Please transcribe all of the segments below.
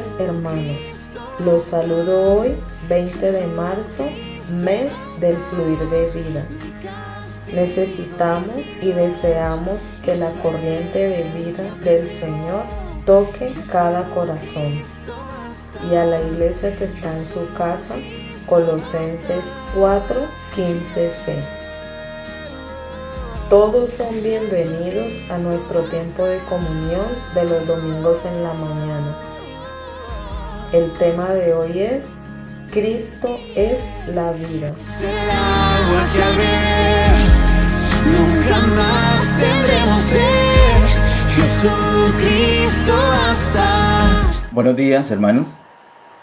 días, hermanos. Los saludo hoy, 20 de marzo, mes del fluir de vida. Necesitamos y deseamos que la corriente de vida del Señor toque cada corazón. Y a la iglesia que está en su casa, Colosenses 4:15c. Todos son bienvenidos a nuestro tiempo de comunión de los domingos en la mañana. El tema de hoy es Cristo es la vida. El agua que al beber nunca más tendremos sed. Jesucristo hasta. Buenos días, hermanos.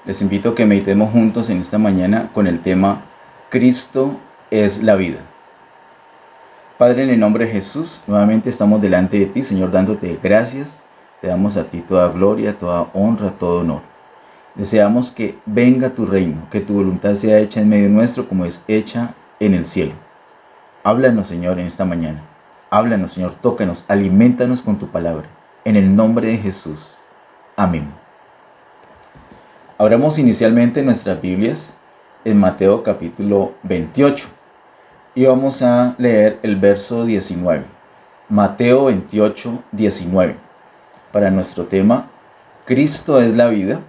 Les invito a que meditemos juntos en esta mañana con el tema Cristo es la vida. Padre, en el nombre de Jesús, nuevamente estamos delante de ti, Señor, dándote gracias. Te damos a ti toda gloria, toda honra, todo honor. Deseamos que venga tu reino, que tu voluntad sea hecha en medio nuestro como es hecha en el cielo. Háblanos, Señor, en esta mañana. Háblanos, Señor, tócanos, aliméntanos con tu palabra. En el nombre de Jesús. Amén. Abramos inicialmente nuestras Biblias en Mateo capítulo 28 y vamos a leer el verso 19. Mateo 28, 19. Para nuestro tema, Cristo es la vida.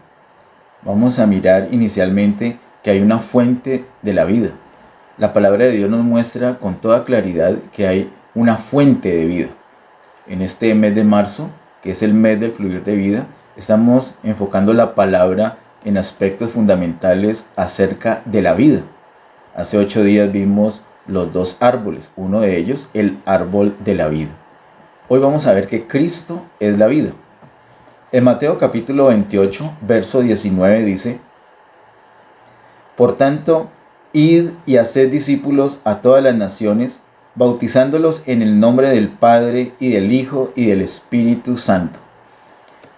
Vamos a mirar inicialmente que hay una fuente de la vida. La palabra de Dios nos muestra con toda claridad que hay una fuente de vida. En este mes de marzo, que es el mes del fluir de vida, estamos enfocando la palabra en aspectos fundamentales acerca de la vida. Hace 8 días vimos los dos árboles, uno de ellos el árbol de la vida. Hoy vamos a ver que Cristo es la vida. En Mateo capítulo 28, verso 19 dice: Por tanto, id y haced discípulos a todas las naciones, bautizándolos en el nombre del Padre y del Hijo y del Espíritu Santo.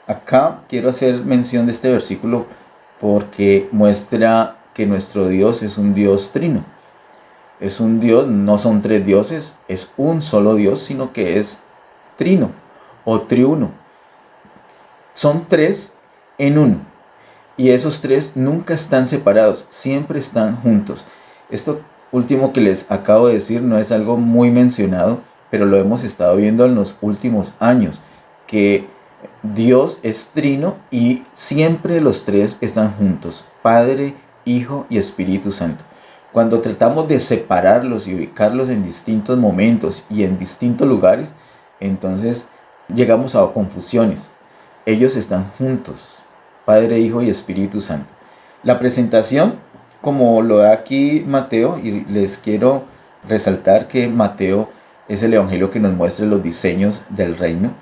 Acá quiero hacer mención de este versículo porque muestra que nuestro Dios es un Dios trino. Es un Dios, no son 3 dioses, es un solo Dios, sino que es trino o triuno. Son 3 en uno. Y esos 3 nunca están separados, siempre están juntos. Esto último que les acabo de decir no es algo muy mencionado, pero lo hemos estado viendo en los últimos años, que Dios es trino y siempre los 3 están juntos, Padre, Hijo y Espíritu Santo. Cuando tratamos de separarlos y ubicarlos en distintos momentos y en distintos lugares, entonces llegamos a confusiones. Ellos están juntos, Padre, Hijo y Espíritu Santo. La presentación, como lo da aquí Mateo, y les quiero resaltar que Mateo es el evangelio que nos muestra los diseños del reino.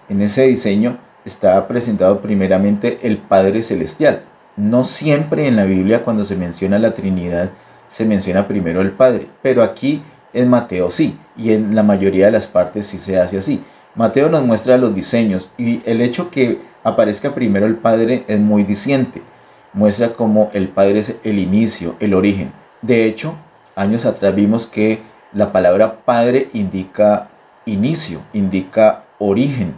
En ese diseño está presentado primeramente el Padre Celestial. No siempre en la Biblia cuando se menciona la Trinidad se menciona primero el Padre, pero aquí en Mateo sí, y en la mayoría de las partes sí se hace así. Mateo nos muestra los diseños y el hecho que aparezca primero el Padre es muy diciente. Muestra cómo el Padre es el inicio, el origen. De hecho, años atrás vimos que la palabra Padre indica inicio, indica origen.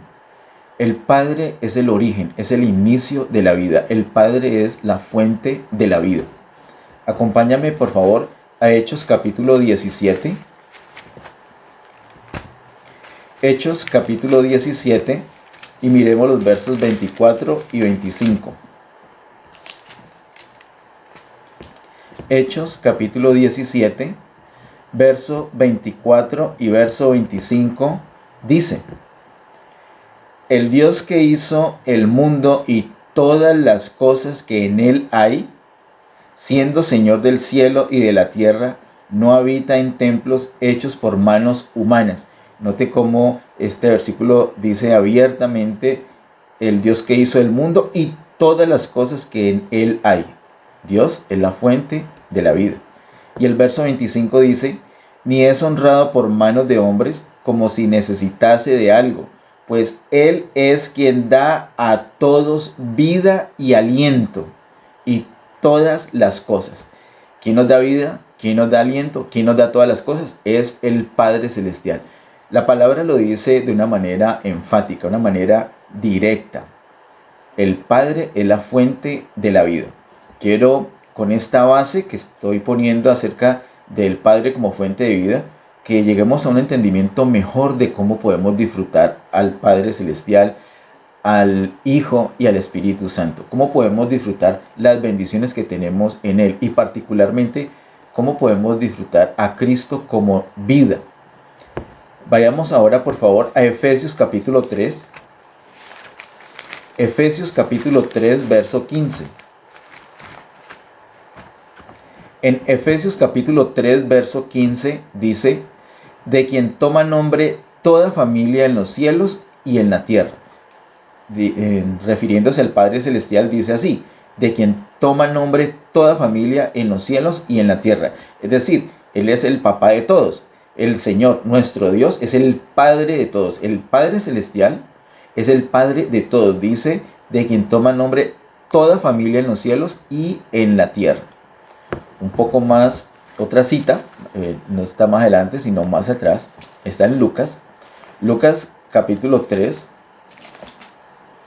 El Padre es el origen, es el inicio de la vida. El Padre es la fuente de la vida. Acompáñame, por favor, a Hechos capítulo 17. Hechos capítulo 17 y miremos los versos 24 y 25. Hechos capítulo 17, verso 24 y verso 25 dice: El Dios que hizo el mundo y todas las cosas que en él hay, siendo Señor del cielo y de la tierra, no habita en templos hechos por manos humanas. Note cómo este versículo dice abiertamente: el Dios que hizo el mundo y todas las cosas que en él hay. Dios es la fuente de la vida. Y el verso 25 dice: ni es honrado por manos de hombres como si necesitase de algo, pues Él es quien da a todos vida y aliento y todas las cosas. ¿Quién nos da vida? ¿Quién nos da aliento? ¿Quién nos da todas las cosas? Es el Padre Celestial. La palabra lo dice de una manera enfática, una manera directa. Muestra cómo el Padre es el El Padre es la fuente de la vida. Quiero, con esta base que estoy poniendo acerca del Padre como fuente de vida, que lleguemos a un entendimiento mejor de cómo podemos disfrutar al Padre Celestial, al Hijo y al Espíritu Santo. Cómo podemos disfrutar las bendiciones que tenemos en Él y particularmente cómo podemos disfrutar a Cristo como vida. Vayamos ahora por favor a Efesios capítulo 3. Efesios capítulo 3 verso 15. En Efesios capítulo 3 verso 15 dice: de quien toma nombre toda familia en los cielos y en la tierra. Refiriéndose al Padre Celestial dice así: de quien toma nombre toda familia en los cielos y en la tierra. Es decir, Él es el papá de todos. El Señor, nuestro Dios, es el Padre de todos. El Padre Celestial es el Padre de todos. Dice: de quien toma nombre toda familia en los cielos y en la tierra. Un poco más, otra cita, no está más adelante, sino más atrás. Está en Lucas. Lucas capítulo 3.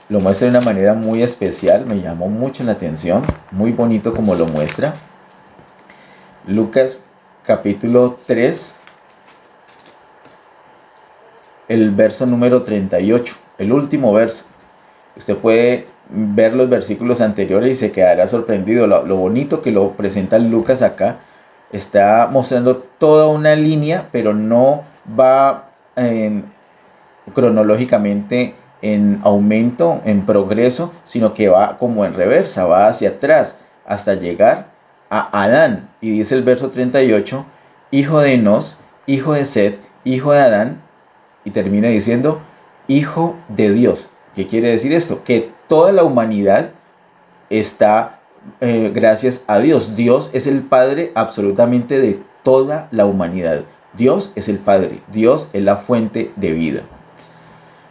Lo muestra de una manera muy especial, me llamó mucho la atención, muy bonito como lo muestra. Lucas capítulo 3, el verso número 38, el último verso. Usted puede ver los versículos anteriores y se quedará sorprendido. Lo bonito que lo presenta Lucas acá, está mostrando toda una línea, pero no va cronológicamente en aumento, en progreso, sino que va como en reversa, va hacia atrás hasta llegar a Adán. Y dice el verso 38, hijo de Enos, hijo de Set, hijo de Adán, y termina diciendo, hijo de Dios. ¿Qué quiere decir esto? Que toda la humanidad está gracias a Dios. Dios es el Padre absolutamente de toda la humanidad. Dios es el Padre, Dios es la fuente de vida.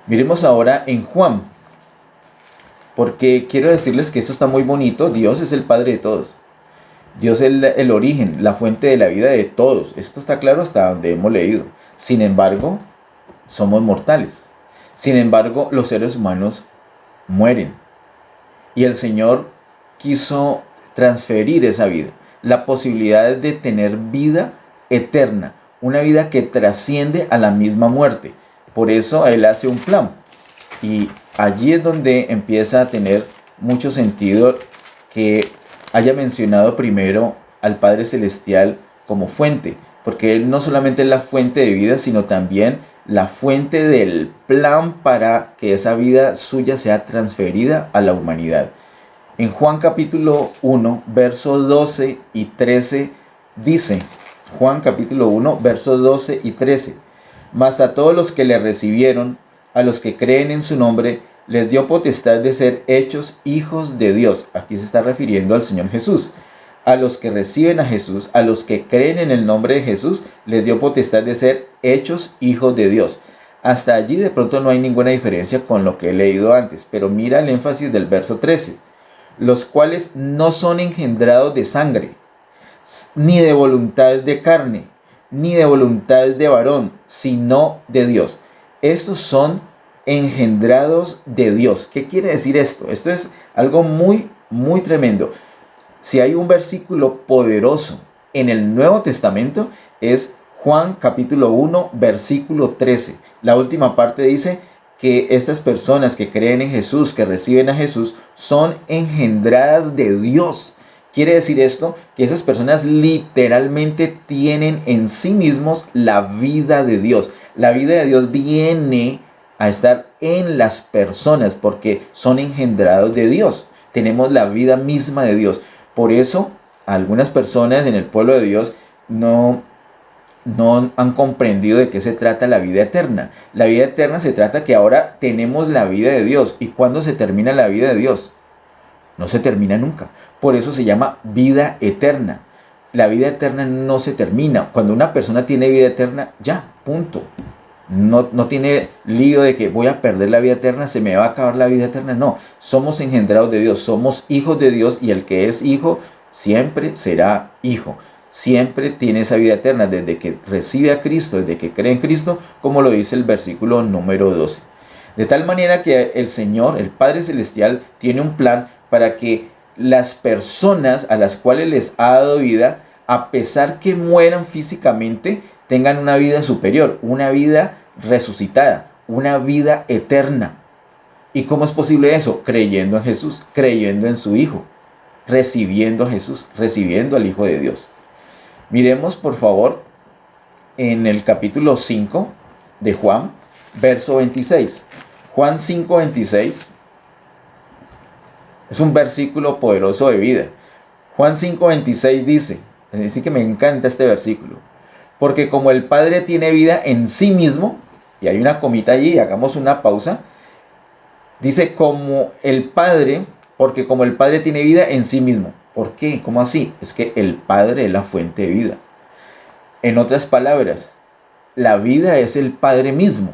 Miremos ahora en Juan, porque quiero decirles que esto está muy bonito. Dios es el Padre de todos. Dios es el origen, la fuente de la vida de todos. Esto está claro hasta donde hemos leído. Sin embargo, somos mortales. Sin embargo, los seres humanos mueren. Y el Señor quiso transferir esa vida, la posibilidad de tener vida eterna, una vida que trasciende a la misma muerte. Por eso Él hace un plan. Y allí es donde empieza a tener mucho sentido que haya mencionado primero al Padre Celestial como fuente. Porque Él no solamente es la fuente de vida, sino también la fuente del plan para que esa vida suya sea transferida a la humanidad. En Juan capítulo 1, versos 12 y 13 dice, Juan capítulo 1, versos 12 y 13, mas a todos los que le recibieron, a los que creen en su nombre, les dio potestad de ser hechos hijos de Dios. Aquí se está refiriendo al Señor Jesús. A los que reciben a Jesús, a los que creen en el nombre de Jesús, les dio potestad de ser hechos hijos de Dios. Hasta allí de pronto no hay ninguna diferencia con lo que he leído antes, pero mira el énfasis del verso 13. Los cuales no son engendrados de sangre, ni de voluntad de carne, ni de voluntad de varón, sino de Dios. Estos son engendrados de Dios. ¿Qué quiere decir esto? Esto es algo muy, muy tremendo. Si hay un versículo poderoso en el Nuevo Testamento, es Juan capítulo 1, versículo 13. La última parte dice que estas personas que creen en Jesús, que reciben a Jesús, son engendradas de Dios. Quiere decir esto, que esas personas literalmente tienen en sí mismos la vida de Dios. La vida de Dios viene a estar en las personas porque son engendrados de Dios. Tenemos la vida misma de Dios. Por eso, algunas personas en el pueblo de Dios no han comprendido de qué se trata la vida eterna. La vida eterna se trata que ahora tenemos la vida de Dios. ¿Y cuándo se termina la vida de Dios? No se termina nunca. Por eso se llama vida eterna. La vida eterna no se termina. Cuando una persona tiene vida eterna, ya, punto. No tiene lío de que voy a perder la vida eterna, se me va a acabar la vida eterna. No, somos engendrados de Dios, somos hijos de Dios y el que es hijo siempre será hijo. Siempre tiene esa vida eterna desde que recibe a Cristo, desde que cree en Cristo, como lo dice el versículo número 12. De tal manera que el Señor, el Padre Celestial, tiene un plan para que las personas a las cuales les ha dado vida, a pesar que mueran físicamente, tengan una vida superior, una vida resucitada, una vida eterna. ¿Y cómo es posible eso? Creyendo en Jesús, creyendo en su Hijo, recibiendo a Jesús, recibiendo al Hijo de Dios. Miremos por favor en el capítulo 5 de Juan, verso 26. Juan 5, 26 es un versículo poderoso de vida. Juan 5, 26 dice, así que me encanta este versículo, porque como el Padre tiene vida en sí mismo, y hay una comita allí, hagamos una pausa, dice porque como el Padre tiene vida en sí mismo. ¿Por qué? ¿Cómo así? Es que el Padre es la fuente de vida. En otras palabras, la vida es el Padre mismo.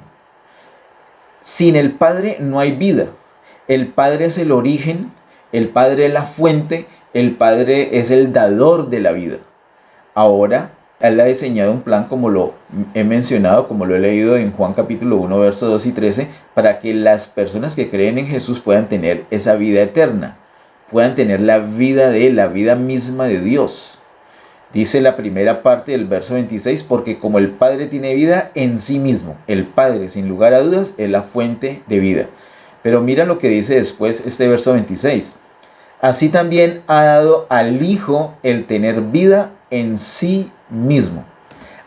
Sin el Padre no hay vida. El Padre es el origen, el Padre es la fuente, el Padre es el dador de la vida. Ahora, Él ha diseñado un plan, como lo he mencionado, como lo he leído en Juan capítulo 1, versos 2 y 13, para que las personas que creen en Jesús puedan tener esa vida eterna, puedan tener la vida de Él, la vida misma de Dios. Dice la primera parte del verso 26, porque como el Padre tiene vida en sí mismo, el Padre, sin lugar a dudas, es la fuente de vida. Pero mira lo que dice después este verso 26. Así también ha dado al Hijo el tener vida en sí mismo.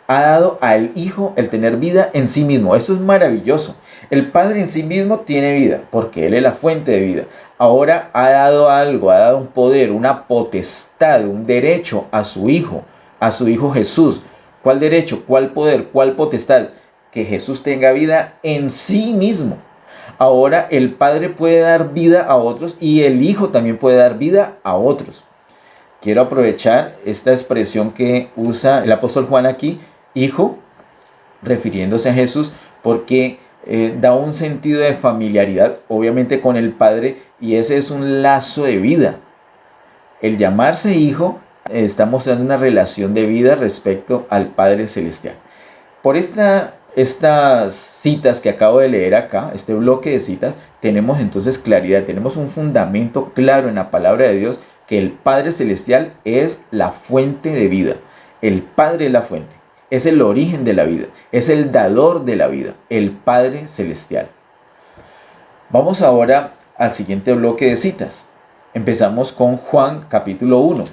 Ha dado al Hijo el tener vida en sí mismo. Eso es maravilloso. El Padre en sí mismo tiene vida, porque Él es la fuente de vida. Ahora ha dado algo, ha dado un poder, una potestad, un derecho a su Hijo Jesús. ¿Cuál derecho? ¿Cuál poder? ¿Cuál potestad? Que Jesús tenga vida en sí mismo. Ahora el Padre puede dar vida a otros y el Hijo también puede dar vida a otros. Quiero aprovechar esta expresión que usa el apóstol Juan aquí, Hijo, refiriéndose a Jesús, porque da un sentido de familiaridad, obviamente, con el Padre, y ese es un lazo de vida. El llamarse Hijo está mostrando una relación de vida respecto al Padre Celestial. Por estas citas que acabo de leer acá, este bloque de citas, tenemos entonces claridad, tenemos un fundamento claro en la palabra de Dios, que el Padre Celestial es la fuente de vida. El Padre es la fuente, es el origen de la vida, es el dador de la vida, el Padre Celestial. Vamos ahora al siguiente bloque de citas. Empezamos con Juan capítulo 1.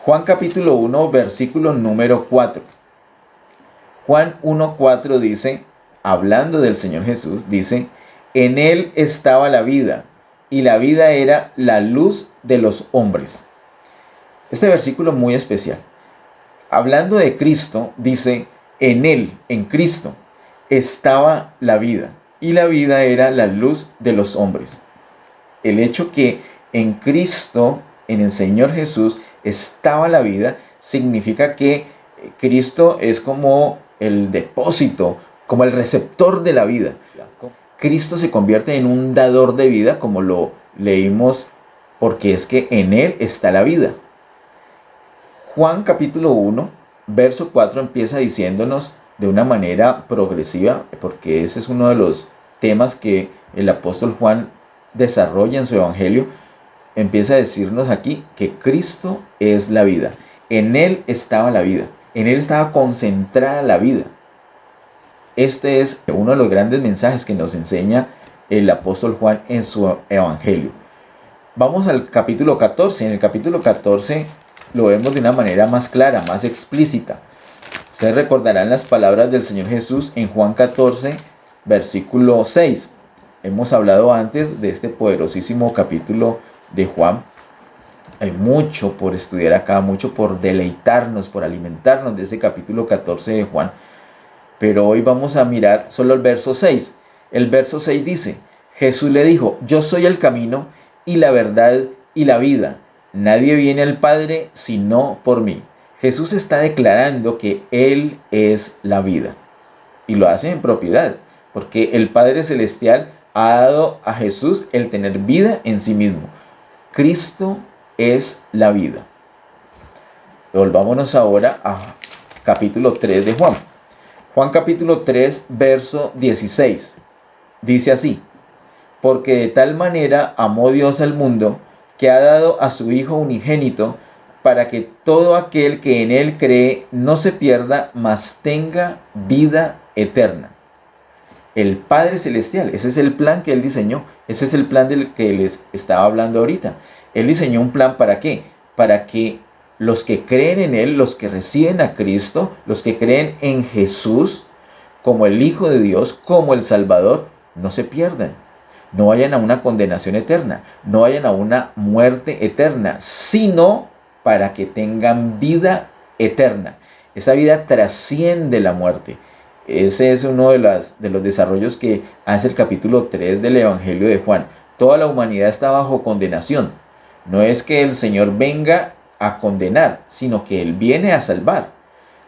Juan capítulo 1, versículo número 4. Juan 1:4 dice, hablando del Señor Jesús, dice, en Él estaba la vida, y la vida era la luz de los hombres. Este versículo es muy especial. Hablando de Cristo, dice, en Él, en Cristo, estaba la vida, y la vida era la luz de los hombres. El hecho que en Cristo, en el Señor Jesús, estaba la vida, significa que Cristo es como el depósito, como el receptor de la vida. Cristo se convierte en un dador de vida, como lo leímos, porque es que en Él está la vida. Juan capítulo 1, verso 4 empieza diciéndonos de una manera progresiva, porque ese es uno de los temas que el apóstol Juan desarrolla en su evangelio. Empieza a decirnos aquí que Cristo es la vida. En Él estaba la vida. En Él estaba concentrada la vida. Este es uno de los grandes mensajes que nos enseña el apóstol Juan en su evangelio. Vamos al capítulo 14. En el capítulo 14 lo vemos de una manera más clara, más explícita. Ustedes recordarán las palabras del Señor Jesús en Juan 14, versículo 6. Hemos hablado antes de este poderosísimo capítulo de Juan. Hay mucho por estudiar acá, mucho por deleitarnos, por alimentarnos de ese capítulo 14 de Juan. Pero hoy vamos a mirar solo el verso 6. El verso 6 dice, Jesús le dijo, yo soy el camino y la verdad y la vida. Nadie viene al Padre sino por mí. Jesús está declarando que Él es la vida. Y lo hace en propiedad, porque el Padre Celestial ha dado a Jesús el tener vida en sí mismo. Cristo es la vida. Volvámonos ahora a capítulo 3 de Juan. Juan capítulo 3, verso 16. Dice así: porque de tal manera amó Dios al mundo, que ha dado a su Hijo unigénito, para que todo aquel que en Él cree no se pierda, mas tenga vida eterna. El Padre Celestial, ese es el plan que Él diseñó, ese es el plan del que les estaba hablando ahorita. Él diseñó un plan ¿para qué? Para que los que creen en Él, los que reciben a Cristo, los que creen en Jesús como el Hijo de Dios, como el Salvador, no se pierdan, no vayan a una condenación eterna, no vayan a una muerte eterna, sino para que tengan vida eterna. Esa vida trasciende la muerte. Ese es uno de los desarrollos que hace el capítulo 3 del Evangelio de Juan. Toda la humanidad está bajo condenación. No es que el Señor venga a condenar, sino que Él viene a salvar.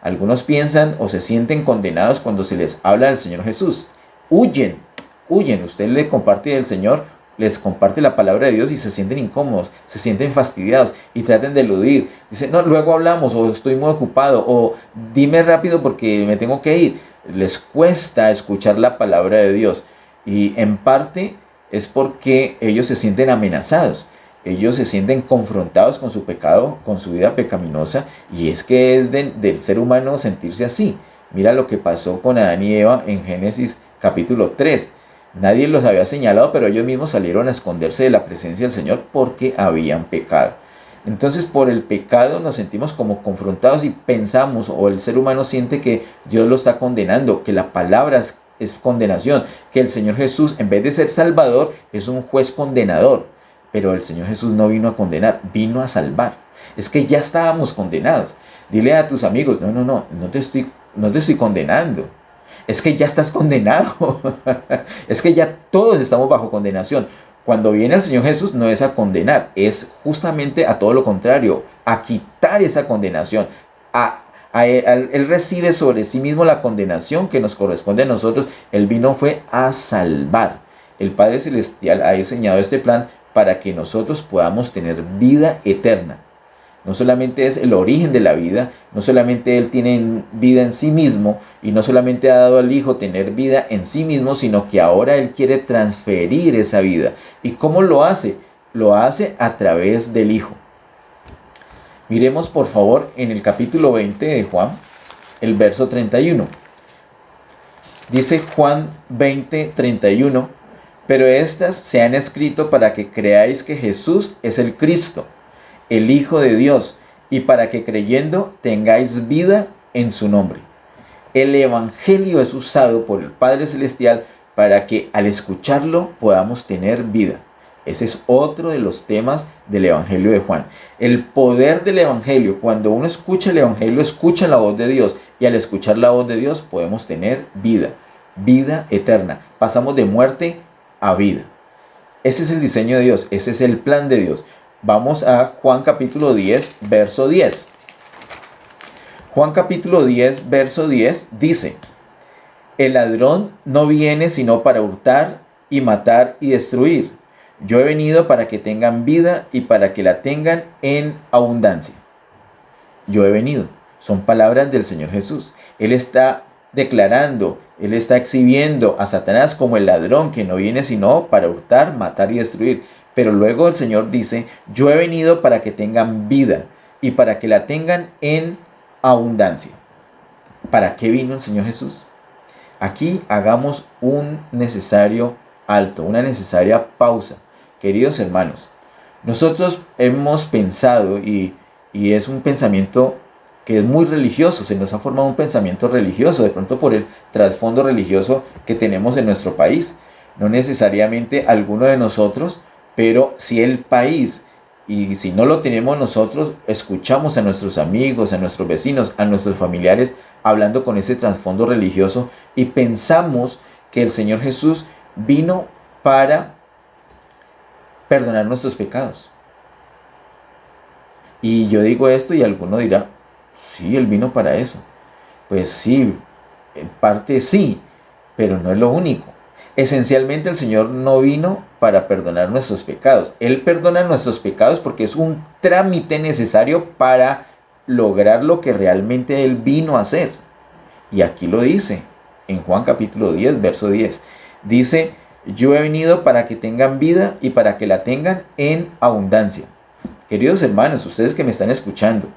Algunos piensan o se sienten condenados cuando se les habla del Señor Jesús. Huyen. Usted le comparte del Señor, les comparte la palabra de Dios y se sienten incómodos, se sienten fastidiados y traten de eludir. Dicen, no, luego hablamos, o estoy muy ocupado, o dime rápido porque me tengo que ir. Les cuesta escuchar la palabra de Dios, y en parte es porque ellos se sienten amenazados. Ellos se sienten confrontados con su pecado, con su vida pecaminosa, y es que es del ser humano sentirse así. Mira lo que pasó con Adán y Eva en Génesis capítulo 3. Nadie los había señalado, pero ellos mismos salieron a esconderse de la presencia del Señor porque habían pecado. Entonces, por el pecado nos sentimos como confrontados y pensamos, o el ser humano siente que Dios lo está condenando, que la palabra es condenación, que el Señor Jesús, en vez de ser salvador, es un juez condenador. Pero el Señor Jesús no vino a condenar, vino a salvar. Es que ya estábamos condenados. Dile a tus amigos, no te estoy condenando. Es que ya estás condenado. Es que ya todos estamos bajo condenación. Cuando viene el Señor Jesús no es a condenar, es justamente a todo lo contrario, a quitar esa condenación. Él recibe sobre sí mismo la condenación que nos corresponde a nosotros. Él vino fue a salvar. El Padre Celestial ha diseñado este plan para que nosotros podamos tener vida eterna. No solamente es el origen de la vida, no solamente Él tiene vida en sí mismo, y no solamente ha dado al Hijo tener vida en sí mismo, sino que ahora Él quiere transferir esa vida. ¿Y cómo lo hace? Lo hace a través del Hijo. Miremos por favor en el capítulo 20 de Juan, el verso 31. Dice Juan 20, 31, pero estas se han escrito para que creáis que Jesús es el Cristo, el Hijo de Dios, y para que creyendo tengáis vida en su nombre. El Evangelio es usado por el Padre Celestial para que al escucharlo podamos tener vida. Ese es otro de los temas del Evangelio de Juan. El poder del Evangelio, cuando uno escucha el Evangelio, escucha la voz de Dios, y al escuchar la voz de Dios podemos tener vida, vida eterna. Pasamos de muerte a vida. Ese es el diseño de Dios, ese es el plan de Dios. Vamos a Juan capítulo 10, verso 10. Juan capítulo 10, verso 10 dice: el ladrón no viene sino para hurtar y matar y destruir. Yo he venido para que tengan vida y para que la tengan en abundancia. Yo he venido. Son palabras del Señor Jesús. Él está declarando, Él está exhibiendo a Satanás como el ladrón que no viene sino para hurtar, matar y destruir. Pero luego el Señor dice: yo he venido para que tengan vida y para que la tengan en abundancia. ¿Para qué vino el Señor Jesús? Aquí hagamos un necesario alto, una necesaria pausa. Queridos hermanos, nosotros hemos pensado, y es un pensamiento que es muy religioso, se nos ha formado un pensamiento religioso, de pronto por el trasfondo religioso que tenemos en nuestro país. No necesariamente alguno de nosotros, pero si el país, y si no lo tenemos nosotros, escuchamos a nuestros amigos, a nuestros vecinos, a nuestros familiares hablando con ese trasfondo religioso, y pensamos que el Señor Jesús vino para perdonar nuestros pecados. Y yo digo esto y alguno dirá: sí, Él vino para eso. Pues sí, en parte sí, pero no es lo único. Esencialmente el Señor no vino para perdonar nuestros pecados. Él perdona nuestros pecados porque es un trámite necesario para lograr lo que realmente Él vino a hacer. Y aquí lo dice en Juan capítulo 10, verso 10. Dice: Yo he venido para que tengan vida y para que la tengan en abundancia. Queridos hermanos, ustedes que me están escuchando,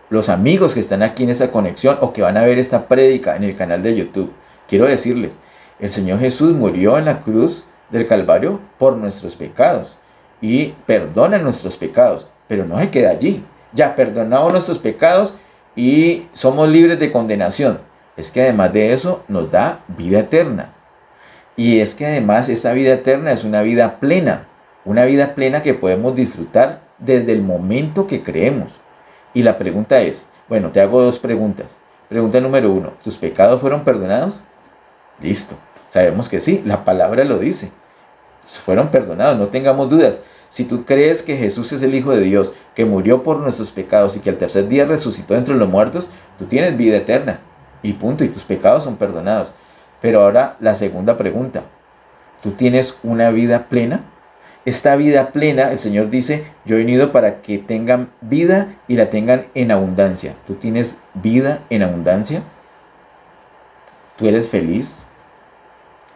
los amigos que están aquí en esta conexión o que van a ver esta prédica en el canal de YouTube, quiero decirles, el Señor Jesús murió en la cruz del Calvario por nuestros pecados y perdona nuestros pecados, pero no se queda allí. Ya perdonamos nuestros pecados y somos libres de condenación. Es que además de eso nos da vida eterna. Y es que además esa vida eterna es una vida plena que podemos disfrutar desde el momento que creemos. Y la pregunta es, bueno, te hago dos preguntas. Pregunta número 1, ¿tus pecados fueron perdonados? Listo, sabemos que sí, la palabra lo dice. Fueron perdonados, no tengamos dudas. Si tú crees que Jesús es el Hijo de Dios, que murió por nuestros pecados y que al tercer día resucitó entre los muertos, tú tienes vida eterna. Y punto, y tus pecados son perdonados. Pero ahora la segunda pregunta, ¿tú tienes una vida plena? Esta vida plena, el Señor dice, yo he venido para que tengan vida y la tengan en abundancia. ¿Tú tienes vida en abundancia? ¿Tú eres feliz?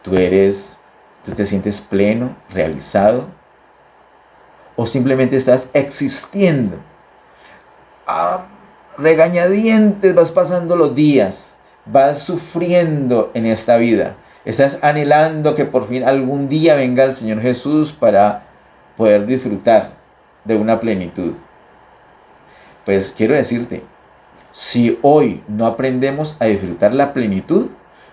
¿Tú te sientes pleno, realizado? ¿O simplemente estás existiendo? Regañadientes vas pasando los días, vas sufriendo en esta vida. Estás anhelando que por fin algún día venga el Señor Jesús para poder disfrutar de una plenitud. Pues quiero decirte, si hoy no aprendemos a disfrutar la plenitud,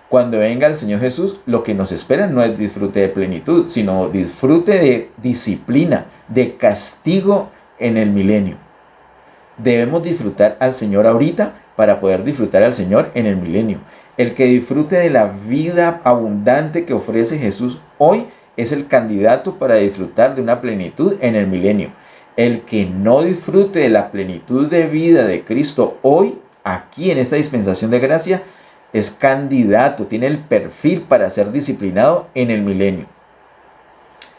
cuando venga el Señor Jesús, lo que nos espera no es disfrute de plenitud, sino disfrute de disciplina, de castigo en el milenio. Debemos disfrutar al Señor ahorita para poder disfrutar al Señor en el milenio. El que disfrute de la vida abundante que ofrece Jesús hoy es el candidato para disfrutar de una plenitud en el milenio. El que no disfrute de la plenitud de vida de Cristo hoy, aquí en esta dispensación de gracia, es candidato, tiene el perfil para ser disciplinado en el milenio.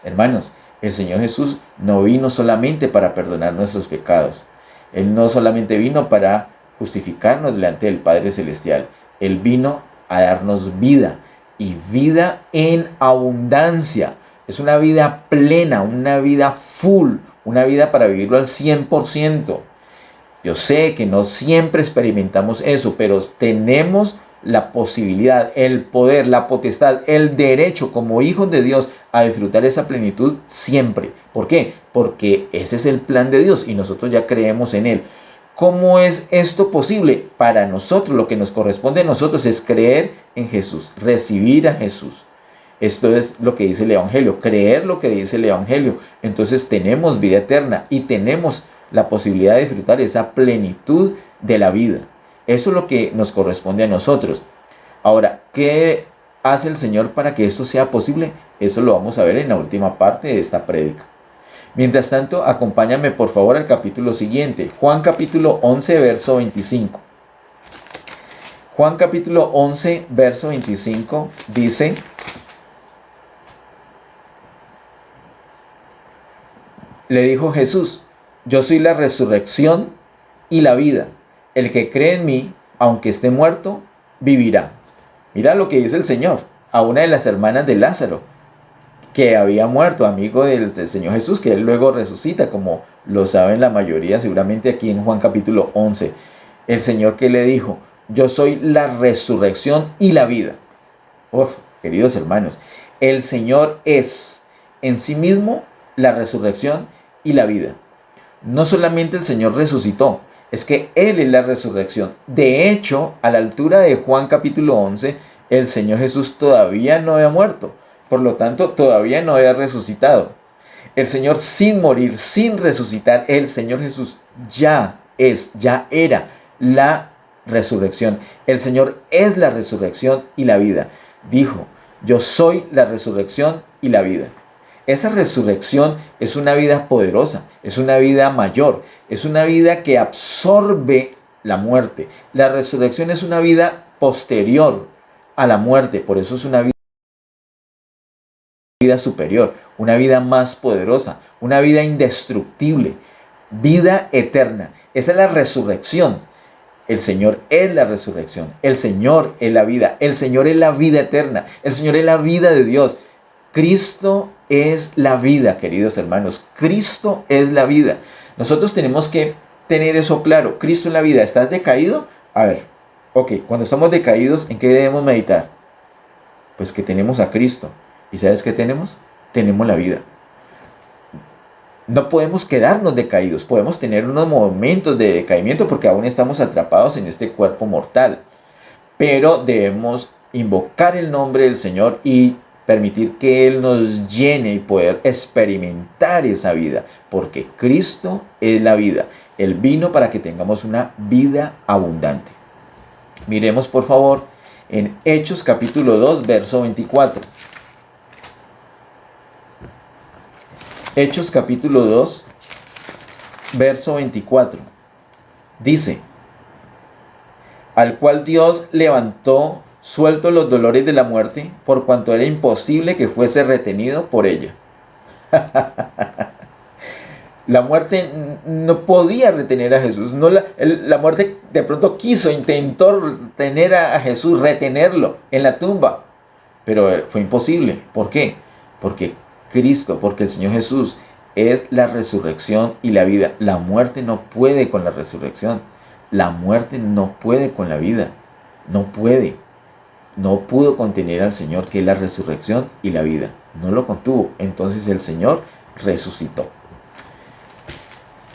Hermanos, el Señor Jesús no vino solamente para perdonar nuestros pecados. Él no solamente vino para justificarnos delante del Padre Celestial. Él vino a darnos vida y vida en abundancia. Es una vida plena, una vida full, una vida para vivirlo al 100%. Yo sé que no siempre experimentamos eso, pero tenemos la posibilidad, el poder, la potestad, el derecho como hijos de Dios a disfrutar esa plenitud siempre. ¿Por qué? Porque ese es el plan de Dios y nosotros ya creemos en Él. ¿Cómo es esto posible? Para nosotros, lo que nos corresponde a nosotros es creer en Jesús, recibir a Jesús. Esto es lo que dice el Evangelio, creer lo que dice el Evangelio. Entonces tenemos vida eterna y tenemos la posibilidad de disfrutar esa plenitud de la vida. Eso es lo que nos corresponde a nosotros. Ahora, ¿qué hace el Señor para que esto sea posible? Eso lo vamos a ver en la última parte de esta prédica. Mientras tanto, acompáñame por favor al capítulo siguiente. Juan capítulo 11, verso 25. Juan capítulo 11, verso 25 dice: le dijo Jesús, yo soy la resurrección y la vida. El que cree en mí, aunque esté muerto, vivirá. Mira lo que dice el Señor a una de las hermanas de Lázaro, que había muerto, amigo del Señor Jesús, que él luego resucita, como lo saben la mayoría seguramente aquí en Juan capítulo 11. El Señor que le dijo, yo soy la resurrección y la vida. Queridos hermanos, el Señor es en sí mismo la resurrección y la vida. No solamente el Señor resucitó, es que Él es la resurrección. De hecho, a la altura de Juan capítulo 11, el Señor Jesús todavía no había muerto. Por lo tanto, todavía no había resucitado. El Señor sin morir, sin resucitar, el Señor Jesús ya era la resurrección. El Señor es la resurrección y la vida. Dijo, yo soy la resurrección y la vida. Esa resurrección es una vida poderosa, es una vida mayor, es una vida que absorbe la muerte. La resurrección es una vida posterior a la muerte, por eso es una vida superior, una vida más poderosa, una vida indestructible, vida eterna. Esa es la resurrección. El Señor es la resurrección, el Señor es la vida, el Señor es la vida eterna, el Señor es la vida de Dios. Cristo es la vida, queridos hermanos. Cristo es la vida. Nosotros tenemos que tener eso claro. Cristo es la vida. ¿Estás decaído? A ver, ok, cuando estamos decaídos, ¿en qué debemos meditar? Pues que tenemos a Cristo. ¿Y sabes qué tenemos? Tenemos la vida. No podemos quedarnos decaídos. Podemos tener unos momentos de decaimiento porque aún estamos atrapados en este cuerpo mortal. Pero debemos invocar el nombre del Señor y permitir que Él nos llene y poder experimentar esa vida. Porque Cristo es la vida. Él vino para que tengamos una vida abundante. Miremos por favor en Hechos capítulo 2, verso 24. Hechos capítulo 2, verso 24. Dice: al cual Dios levantó suelto los dolores de la muerte, por cuanto era imposible que fuese retenido por ella. La muerte no podía retener a Jesús. No, la muerte de pronto intentó retener a Jesús, retenerlo en la tumba. Pero fue imposible. ¿Por qué? Porque Cristo, porque el Señor Jesús es la resurrección y la vida. La muerte no puede con la resurrección. La muerte no puede con la vida. No puede. No pudo contener al Señor, que es la resurrección y la vida. No lo contuvo. Entonces el Señor resucitó.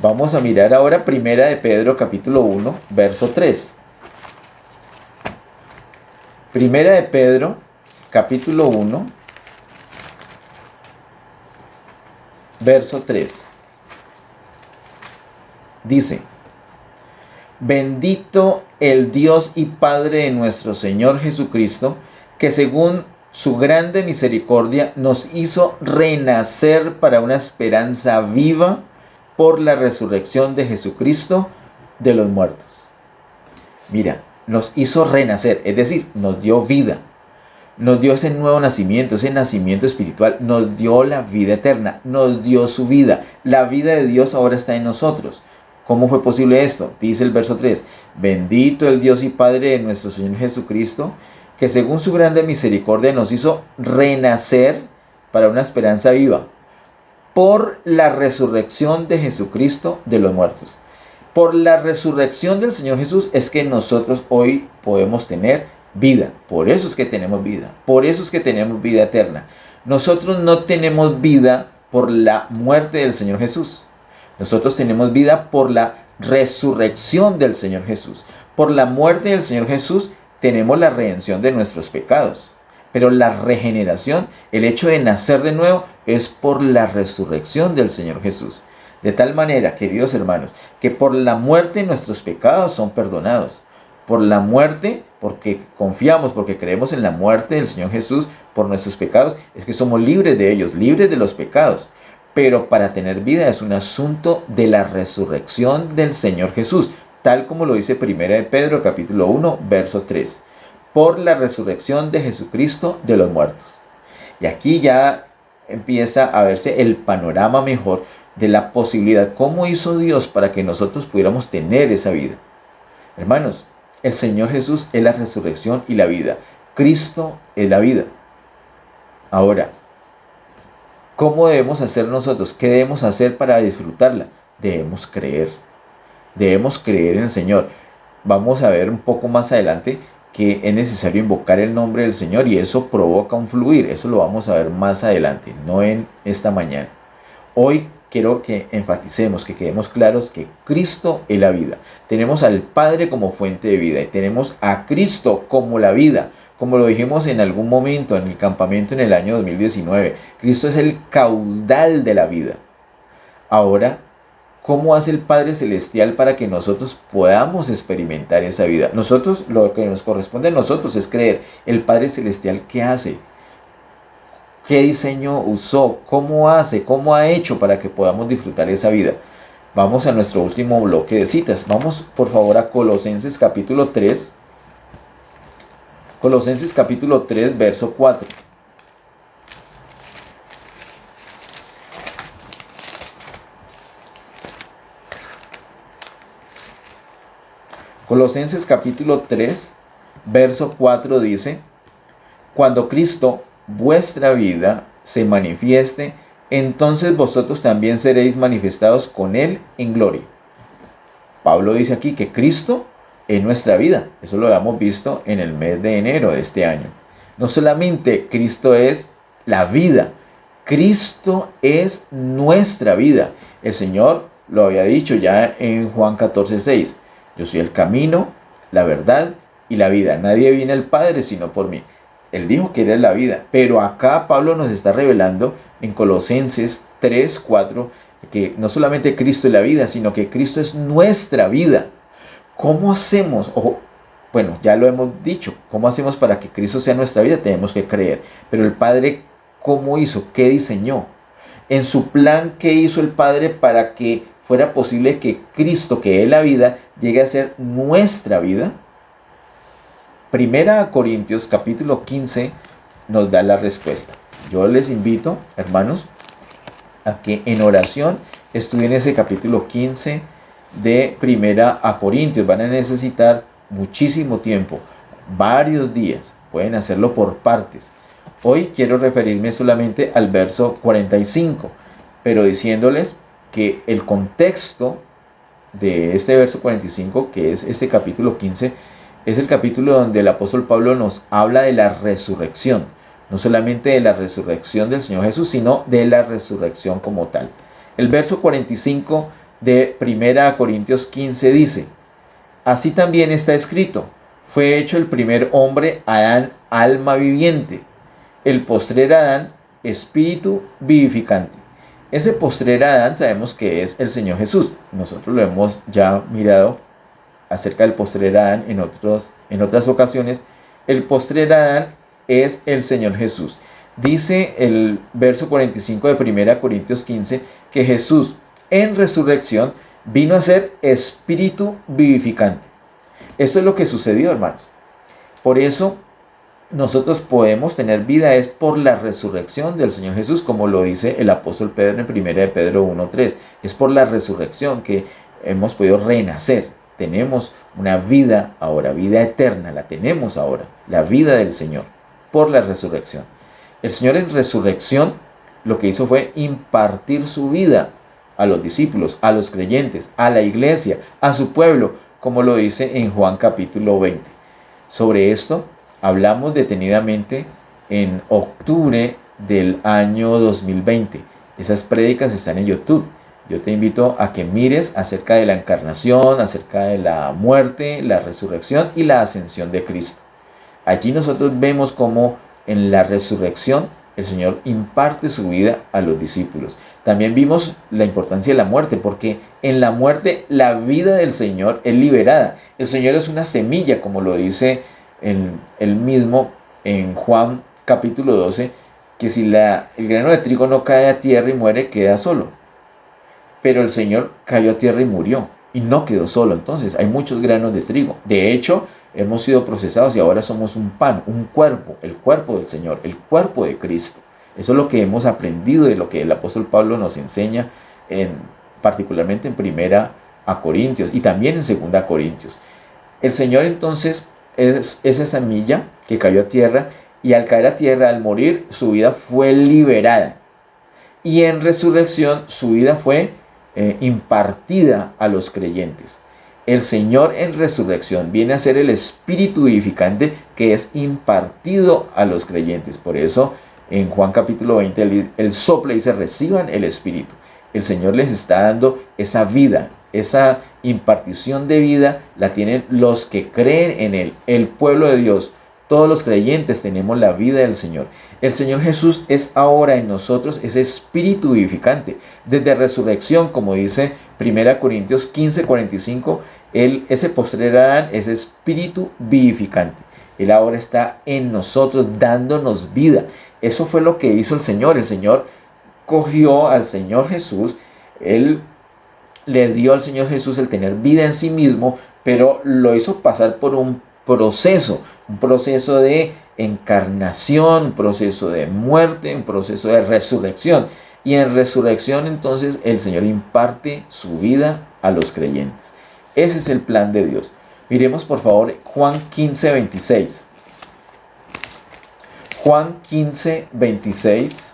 Vamos a mirar ahora Primera de Pedro capítulo 1, verso 3. Primera de Pedro capítulo 1, verso 3. Dice: bendito el Dios y Padre de nuestro Señor Jesucristo, que según su grande misericordia nos hizo renacer para una esperanza viva por la resurrección de Jesucristo de los muertos. Mira, nos hizo renacer, es decir, nos dio vida. Nos dio ese nuevo nacimiento, ese nacimiento espiritual. Nos dio la vida eterna, nos dio su vida. La vida de Dios ahora está en nosotros. ¿Cómo fue posible esto? Dice el verso 3. Bendito el Dios y Padre de nuestro Señor Jesucristo, que según su grande misericordia nos hizo renacer para una esperanza viva por la resurrección de Jesucristo de los muertos. Por la resurrección del Señor Jesús es que nosotros hoy podemos tener vida. Por eso es que tenemos vida. Por eso es que tenemos vida eterna. Nosotros no tenemos vida por la muerte del Señor Jesús. Nosotros tenemos vida por la resurrección del Señor Jesús. Por la muerte del Señor Jesús tenemos la redención de nuestros pecados. Pero la regeneración, el hecho de nacer de nuevo, es por la resurrección del Señor Jesús. De tal manera, queridos hermanos, que por la muerte nuestros pecados son perdonados. Por la muerte, porque confiamos, porque creemos en la muerte del Señor Jesús, por nuestros pecados, es que somos libres de ellos, libres de los pecados. Pero para tener vida es un asunto de la resurrección del Señor Jesús, tal como lo dice Primera de Pedro, capítulo 1, verso 3. Por la resurrección de Jesucristo de los muertos. Y aquí ya empieza a verse el panorama mejor de la posibilidad. ¿Cómo hizo Dios para que nosotros pudiéramos tener esa vida? Hermanos, el Señor Jesús es la resurrección y la vida. Cristo es la vida. Ahora, ¿cómo debemos hacer nosotros? ¿Qué debemos hacer para disfrutarla? Debemos creer. Debemos creer en el Señor. Vamos a ver un poco más adelante que es necesario invocar el nombre del Señor y eso provoca un fluir. Eso lo vamos a ver más adelante, no en esta mañana. Hoy quiero que enfaticemos, que quedemos claros que Cristo es la vida. Tenemos al Padre como fuente de vida y tenemos a Cristo como la vida. Como lo dijimos en algún momento en el campamento en el año 2019, Cristo es el caudal de la vida. Ahora, ¿cómo hace el Padre Celestial para que nosotros podamos experimentar esa vida? Nosotros, lo que nos corresponde a nosotros es creer. El Padre Celestial, ¿qué hace? ¿Qué diseño usó? ¿Cómo hace? ¿Cómo ha hecho para que podamos disfrutar esa vida? Vamos a nuestro último bloque de citas. Vamos por favor a Colosenses capítulo 3. Colosenses capítulo 3, verso 4. Colosenses capítulo 3, verso 4 dice: cuando Cristo, vuestra vida, se manifieste, entonces vosotros también seréis manifestados con Él en gloria. Pablo dice aquí que Cristo es nuestra vida. Eso lo hemos visto en el mes de enero de este año. No solamente Cristo es la vida, Cristo es nuestra vida. El Señor lo había dicho ya en Juan 14:6. Yo soy el camino, la verdad y la vida. Nadie viene al Padre sino por mí. Él dijo que era la vida. Pero acá Pablo nos está revelando en Colosenses 3:4 que no solamente Cristo es la vida, sino que Cristo es nuestra vida. ¿Cómo hacemos? Bueno, ya lo hemos dicho. ¿Cómo hacemos para que Cristo sea nuestra vida? Tenemos que creer. Pero el Padre, ¿cómo hizo? ¿Qué diseñó? En su plan, ¿qué hizo el Padre para que fuera posible que Cristo, que es la vida, llegue a ser nuestra vida? Primera Corintios capítulo 15 nos da la respuesta. Yo les invito, hermanos, a que en oración estudien ese capítulo 15 de Primera a Corintios. Van a necesitar muchísimo tiempo, varios días. Pueden hacerlo por partes. Hoy quiero referirme solamente al verso 45, pero diciéndoles que el contexto de este verso 45, que es este capítulo 15, es el capítulo donde el apóstol Pablo nos habla de la resurrección. No solamente de la resurrección del Señor Jesús, sino de la resurrección como tal. El verso 45 de 1 Corintios 15 dice: así también está escrito, fue hecho el primer hombre, Adán, alma viviente, el postrer Adán, espíritu vivificante. Ese postrer Adán sabemos que es el Señor Jesús. Nosotros lo hemos ya mirado acerca del postrer Adán en otras ocasiones. El postrer Adán es el Señor Jesús. Dice el verso 45 de 1 Corintios 15 que Jesús en resurrección vino a ser espíritu vivificante. Esto es lo que sucedió, hermanos. Por eso nosotros podemos tener vida es por la resurrección del Señor Jesús, como lo dice el apóstol Pedro en 1 de Pedro 1:3. Es por la resurrección que hemos podido renacer. Tenemos una vida ahora, vida eterna, la tenemos ahora, la vida del Señor, por la resurrección. El Señor en resurrección lo que hizo fue impartir su vida a los discípulos, a los creyentes, a la iglesia, a su pueblo, como lo dice en Juan capítulo 20. Sobre esto hablamos detenidamente en octubre del año 2020. Esas prédicas están en YouTube. Yo te invito a que mires acerca de la encarnación, acerca de la muerte, la resurrección y la ascensión de Cristo. Allí nosotros vemos cómo en la resurrección el Señor imparte su vida a los discípulos. También vimos la importancia de la muerte, porque en la muerte la vida del Señor es liberada. El Señor es una semilla, como lo dice él mismo en Juan capítulo 12, que si el grano de trigo no cae a tierra y muere, queda solo. Pero el Señor cayó a tierra y murió, y no quedó solo. Entonces hay muchos granos de trigo. De hecho, hemos sido procesados y ahora somos un pan, un cuerpo, el cuerpo del Señor, el cuerpo de Cristo. Eso es lo que hemos aprendido de lo que el apóstol Pablo nos enseña, particularmente en 1 Corintios y también en 2 Corintios. El Señor entonces es esa semilla que cayó a tierra, y al caer a tierra, al morir, su vida fue liberada. Y en resurrección su vida fue impartida a los creyentes. El Señor en resurrección viene a ser el espíritu vivificante que es impartido a los creyentes. Por eso en Juan capítulo 20 él sopla y dice: reciban el espíritu. El Señor les está dando esa vida, esa impartición de vida la tienen los que creen en Él, el pueblo de Dios. Todos los creyentes tenemos la vida del Señor. El Señor Jesús es ahora en nosotros ese espíritu vivificante. Desde resurrección, como dice 1 Corintios 15:45, ese postrer Adán es espíritu vivificante. Él ahora está en nosotros dándonos vida. Eso fue lo que hizo el Señor. El Señor cogió al Señor Jesús. Él le dio al Señor Jesús el tener vida en sí mismo, pero lo hizo pasar por un proceso de encarnación, un proceso de muerte, un proceso de resurrección. Y en resurrección entonces el Señor imparte su vida a los creyentes. Ese es el plan de Dios. Miremos por favor Juan 15:26. Juan 15:26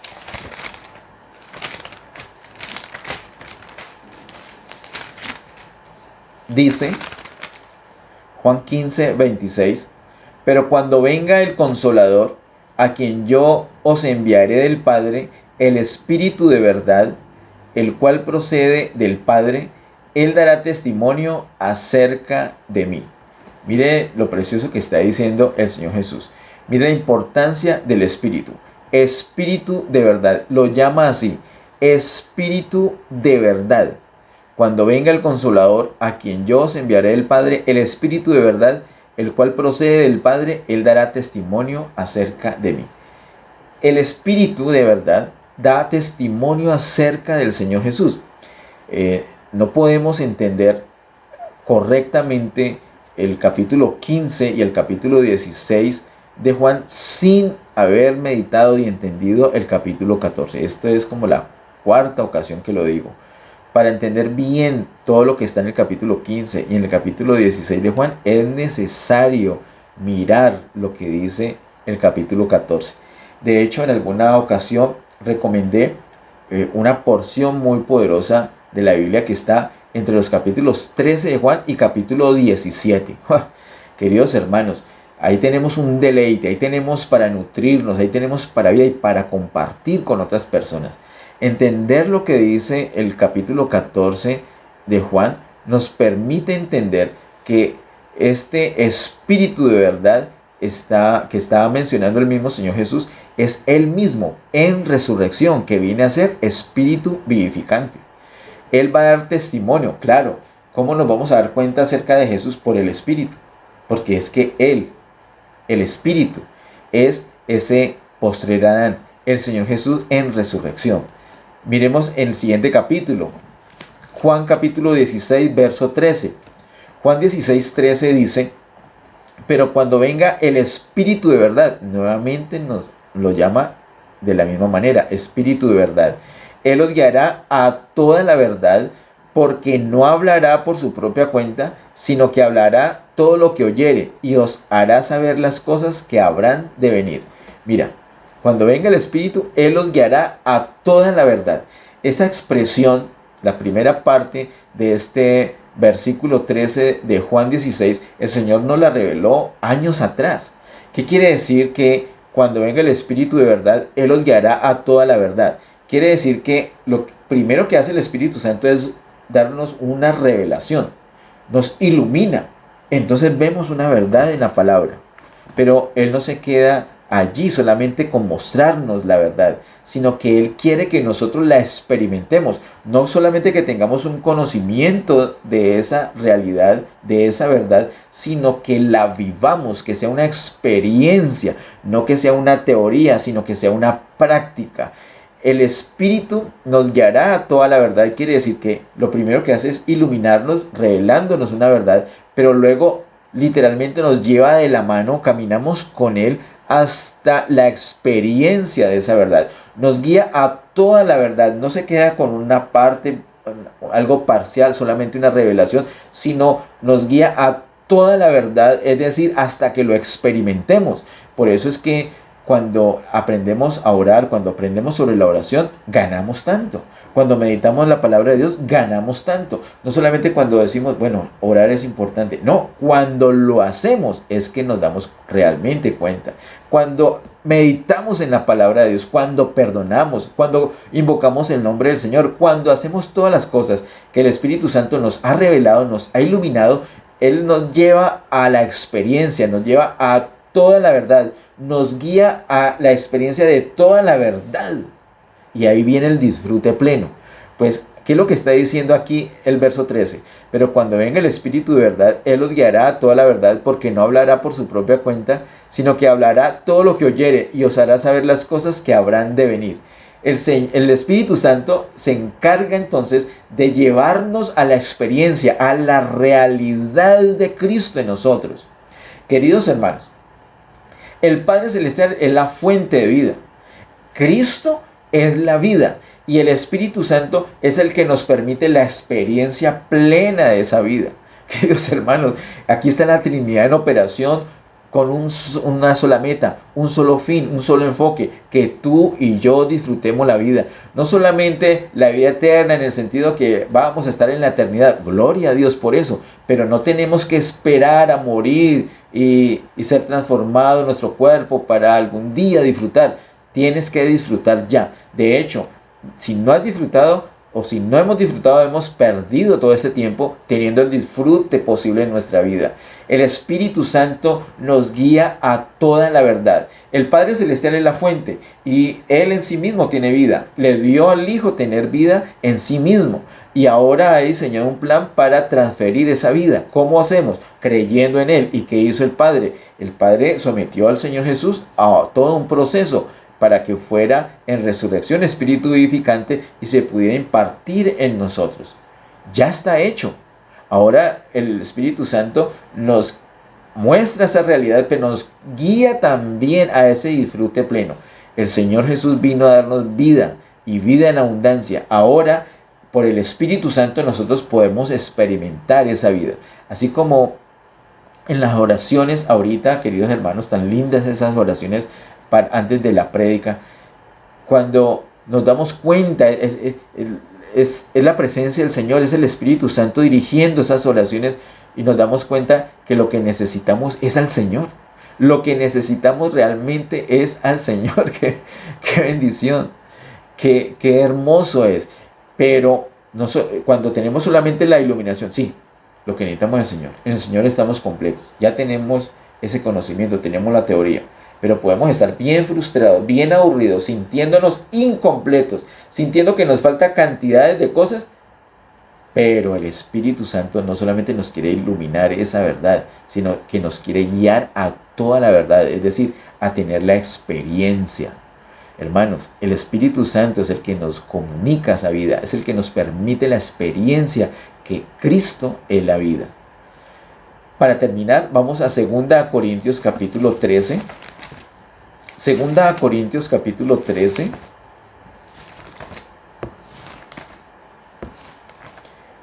dice, Juan 15, 26, pero cuando venga el Consolador, a quien yo os enviaré del Padre, el Espíritu de verdad, el cual procede del Padre, Él dará testimonio acerca de mí. Mire lo precioso que está diciendo el Señor Jesús. Mire la importancia del Espíritu. Espíritu de verdad. Lo llama así. Espíritu de verdad. Cuando venga el Consolador, a quien yo os enviaré del Padre, el Espíritu de verdad, el cual procede del Padre, Él dará testimonio acerca de mí. El Espíritu de verdad da testimonio acerca del Señor Jesús. No podemos entender correctamente el capítulo 15 y el capítulo 16 de Juan sin haber meditado y entendido el capítulo 14. Esto es como la cuarta ocasión que lo digo. Para entender bien todo lo que está en el capítulo 15 y en el capítulo 16 de Juan, es necesario mirar lo que dice el capítulo 14. De hecho, en alguna ocasión recomendé una porción muy poderosa de la Biblia que está entre los capítulos 13 de Juan y capítulo 17. Queridos hermanos, ahí tenemos un deleite, ahí tenemos para nutrirnos, ahí tenemos para vida y para compartir con otras personas. Entender lo que dice el capítulo 14 de Juan nos permite entender que este Espíritu de verdad que estaba mencionando el mismo Señor Jesús es Él mismo en resurrección, que viene a ser Espíritu vivificante. Él va a dar testimonio, claro. ¿Cómo nos vamos a dar cuenta acerca de Jesús? Por el Espíritu. Porque es que Él, el Espíritu, es ese postrer Adán, el Señor Jesús en resurrección. Miremos el siguiente capítulo. Juan capítulo 16, verso 13. Juan 16, 13 dice, pero cuando venga el Espíritu de verdad, nuevamente nos lo llama de la misma manera, Espíritu de verdad. Él os guiará a toda la verdad, porque no hablará por su propia cuenta, sino que hablará todo lo que oyere y os hará saber las cosas que habrán de venir. Mira, cuando venga el Espíritu, Él os guiará a toda la verdad. Esta expresión, la primera parte de este versículo 13 de Juan 16, el Señor nos la reveló años atrás. ¿Qué quiere decir que cuando venga el Espíritu de verdad, Él os guiará a toda la verdad? Quiere decir que lo primero que hace el Espíritu Santo es darnos una revelación, nos ilumina. Entonces vemos una verdad en la palabra, pero Él no se queda allí solamente con mostrarnos la verdad, sino que Él quiere que nosotros la experimentemos, no solamente que tengamos un conocimiento de esa realidad, de esa verdad, sino que la vivamos, que sea una experiencia, no que sea una teoría, sino que sea una práctica. El Espíritu nos guiará a toda la verdad. Quiere decir que lo primero que hace es iluminarnos, revelándonos una verdad, pero luego literalmente nos lleva de la mano, caminamos con Él hasta la experiencia de esa verdad. Nos guía a toda la verdad, no se queda con una parte, algo parcial, solamente una revelación, sino nos guía a toda la verdad, es decir, hasta que lo experimentemos. Por eso es que cuando aprendemos a orar, cuando aprendemos sobre la oración, ganamos tanto. Cuando meditamos la palabra de Dios, ganamos tanto. No solamente cuando decimos, bueno, orar es importante. No, cuando lo hacemos es que nos damos realmente cuenta. Cuando meditamos en la palabra de Dios, cuando perdonamos, cuando invocamos el nombre del Señor, cuando hacemos todas las cosas que el Espíritu Santo nos ha revelado, nos ha iluminado, Él nos lleva a la experiencia, nos lleva a toda la verdad, nos guía a la experiencia de toda la verdad. Y ahí viene el disfrute pleno. Pues, ¿qué es lo que está diciendo aquí el verso 13? Pero cuando venga el Espíritu de verdad, Él os guiará a toda la verdad, porque no hablará por su propia cuenta, sino que hablará todo lo que oyere y os hará saber las cosas que habrán de venir. El Espíritu Santo se encarga entonces de llevarnos a la experiencia, a la realidad de Cristo en nosotros. Queridos hermanos, el Padre Celestial es la fuente de vida. Cristo es la vida. Y el Espíritu Santo es el que nos permite la experiencia plena de esa vida. Queridos hermanos, aquí está la Trinidad en operación con una sola meta, un solo fin, un solo enfoque, que tú y yo disfrutemos la vida. No solamente la vida eterna en el sentido que vamos a estar en la eternidad, gloria a Dios por eso, pero no tenemos que esperar a morir y ser transformado nuestro cuerpo para algún día disfrutar. Tienes que disfrutar ya. De hecho, si no has disfrutado o si no hemos disfrutado, hemos perdido todo este tiempo teniendo el disfrute posible en nuestra vida. El Espíritu Santo nos guía a toda la verdad. El Padre Celestial es la fuente y Él en sí mismo tiene vida. Le dio al Hijo tener vida en sí mismo. Y ahora ha diseñado un plan para transferir esa vida. ¿Cómo hacemos? Creyendo en Él. ¿Y qué hizo el Padre? El Padre sometió al Señor Jesús a todo un proceso para que fuera en resurrección espíritu vivificante y se pudiera impartir en nosotros. Ya está hecho. Ahora el Espíritu Santo nos muestra esa realidad, pero nos guía también a ese disfrute pleno. El Señor Jesús vino a darnos vida y vida en abundancia. Ahora, por el Espíritu Santo, nosotros podemos experimentar esa vida. Así como en las oraciones ahorita, queridos hermanos, tan lindas esas oraciones antes de la prédica, cuando nos damos cuenta, es la presencia del Señor, es el Espíritu Santo dirigiendo esas oraciones y nos damos cuenta que lo que necesitamos es al Señor. Lo que necesitamos realmente es al Señor. Qué bendición, qué hermoso es. Pero cuando tenemos solamente la iluminación, sí, lo que necesitamos es el Señor. En el Señor estamos completos. Ya tenemos ese conocimiento, tenemos la teoría. Pero podemos estar bien frustrados, bien aburridos, sintiéndonos incompletos, sintiendo que nos falta cantidades de cosas. Pero el Espíritu Santo no solamente nos quiere iluminar esa verdad, sino que nos quiere guiar a toda la verdad, es decir, a tener la experiencia. Hermanos, el Espíritu Santo es el que nos comunica esa vida, es el que nos permite la experiencia que Cristo es la vida. Para terminar, vamos a 2 Corintios capítulo 13. 2 Corintios capítulo 13.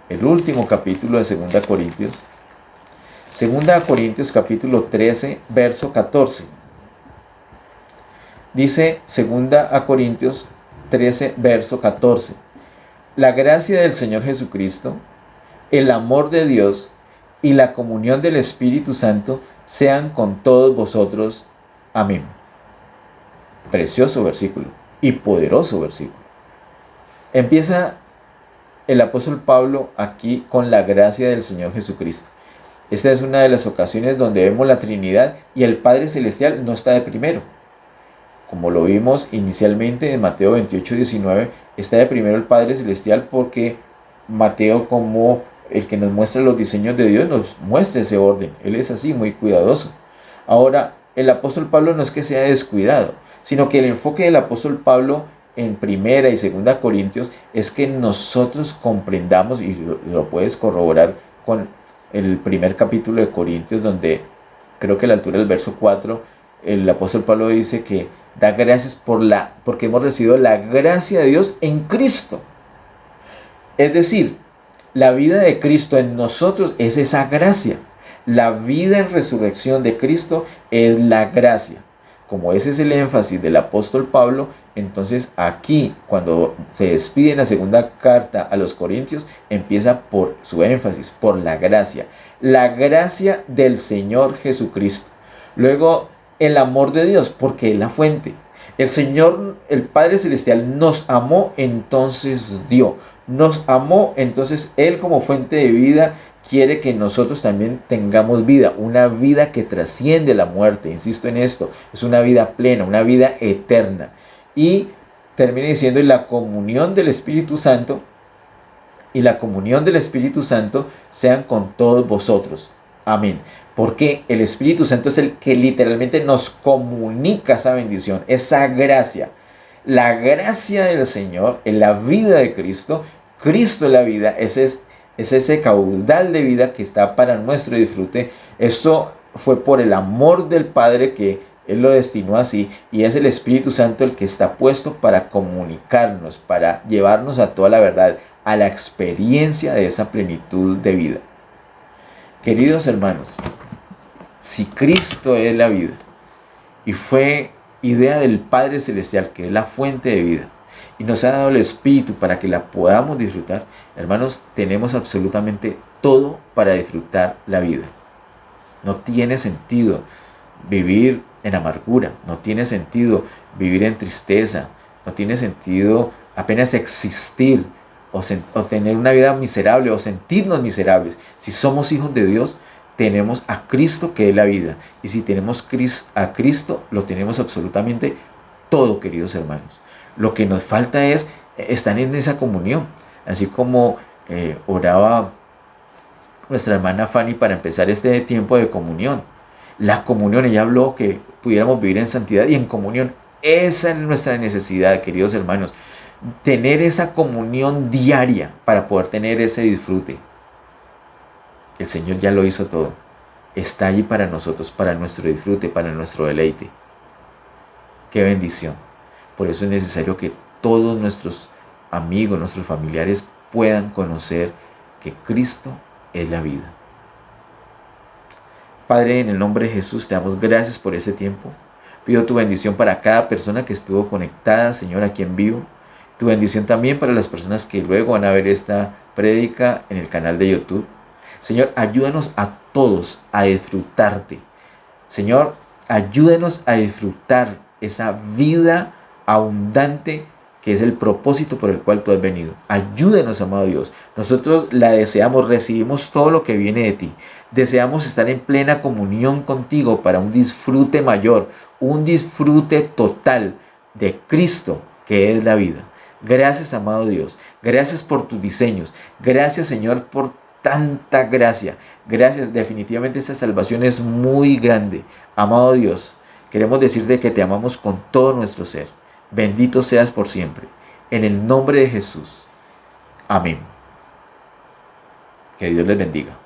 El último capítulo de 2 Corintios. 2 Corintios capítulo 13, verso 14. Dice 2 Corintios 13, verso 14. La gracia del Señor Jesucristo, el amor de Dios y la comunión del Espíritu Santo sean con todos vosotros. Amén. Precioso versículo y poderoso versículo. Empieza el apóstol Pablo aquí con la gracia del Señor Jesucristo. Esta es una de las ocasiones donde vemos la Trinidad y el Padre Celestial no está de primero. Como lo vimos inicialmente en Mateo 28, 19, está de primero el Padre Celestial porque Mateo, como el que nos muestra los diseños de Dios, nos muestra ese orden. Él es así, muy cuidadoso. Ahora, el apóstol Pablo no es que sea descuidado, sino que el enfoque del apóstol Pablo en 1 y 2 Corintios es que nosotros comprendamos, y lo puedes corroborar con el primer capítulo de Corintios, donde creo que a la altura del verso 4, el apóstol Pablo dice que da gracias porque hemos recibido la gracia de Dios en Cristo. Es decir, la vida de Cristo en nosotros es esa gracia. La vida en resurrección de Cristo es la gracia. Como ese es el énfasis del apóstol Pablo, entonces aquí, cuando se despide en la segunda carta a los Corintios, empieza por su énfasis, por la gracia. La gracia del Señor Jesucristo. Luego, el amor de Dios, porque es la fuente. El Señor, el Padre Celestial, nos amó, entonces dio. Nos amó, entonces Él como fuente de vida quiere que nosotros también tengamos vida, una vida que trasciende la muerte. Insisto en esto, es una vida plena, una vida eterna. Y termina diciendo, y la comunión del Espíritu Santo, y la comunión del Espíritu Santo sean con todos vosotros. Amén. Porque el Espíritu Santo es el que literalmente nos comunica esa bendición, esa gracia. La gracia del Señor en la vida de Cristo. Cristo es la vida, es ese caudal de vida que está para nuestro disfrute. Esto fue por el amor del Padre que Él lo destinó así, y es el Espíritu Santo el que está puesto para comunicarnos, para llevarnos a toda la verdad, a la experiencia de esa plenitud de vida. Queridos hermanos, Si Cristo es la vida y fue idea del Padre Celestial, que es la fuente de vida, y nos ha dado el Espíritu para que la podamos disfrutar, hermanos, tenemos absolutamente todo para disfrutar la vida. No tiene sentido vivir en amargura, no tiene sentido vivir en tristeza, no tiene sentido apenas existir o tener una vida miserable o sentirnos miserables. Si somos hijos de Dios, tenemos a Cristo, que es la vida, y si tenemos a Cristo, lo tenemos absolutamente todo, queridos hermanos. Lo que nos falta es estar en esa comunión, así como oraba nuestra hermana Fanny para empezar este tiempo de comunión. La comunión, ella habló que pudiéramos vivir en santidad y en comunión. Esa es nuestra necesidad, queridos hermanos, tener esa comunión diaria para poder tener ese disfrute. El Señor ya lo hizo todo, está allí para nosotros, para nuestro disfrute, para nuestro deleite. Qué bendición. Por eso es necesario que todos nuestros amigos, nuestros familiares puedan conocer que Cristo es la vida. Padre, en el nombre de Jesús te damos gracias por este tiempo. Pido tu bendición para cada persona que estuvo conectada, Señor, aquí en vivo. Tu bendición también para las personas que luego van a ver esta prédica en el canal de YouTube. Señor, ayúdanos a todos a disfrutarte. Señor, ayúdanos a disfrutar esa vida abundante que es el propósito por el cual tú has venido. Ayúdenos, amado Dios. Nosotros la deseamos, recibimos todo lo que viene de ti. Deseamos estar en plena comunión contigo para un disfrute mayor, un disfrute total de Cristo, que es la vida. Gracias, amado Dios. Gracias por tus diseños. Gracias, Señor, por tanta gracia. Gracias, definitivamente esta salvación es muy grande. Amado Dios, queremos decirte que te amamos con todo nuestro ser. Bendito seas por siempre. En el nombre de Jesús. Amén. Que Dios les bendiga.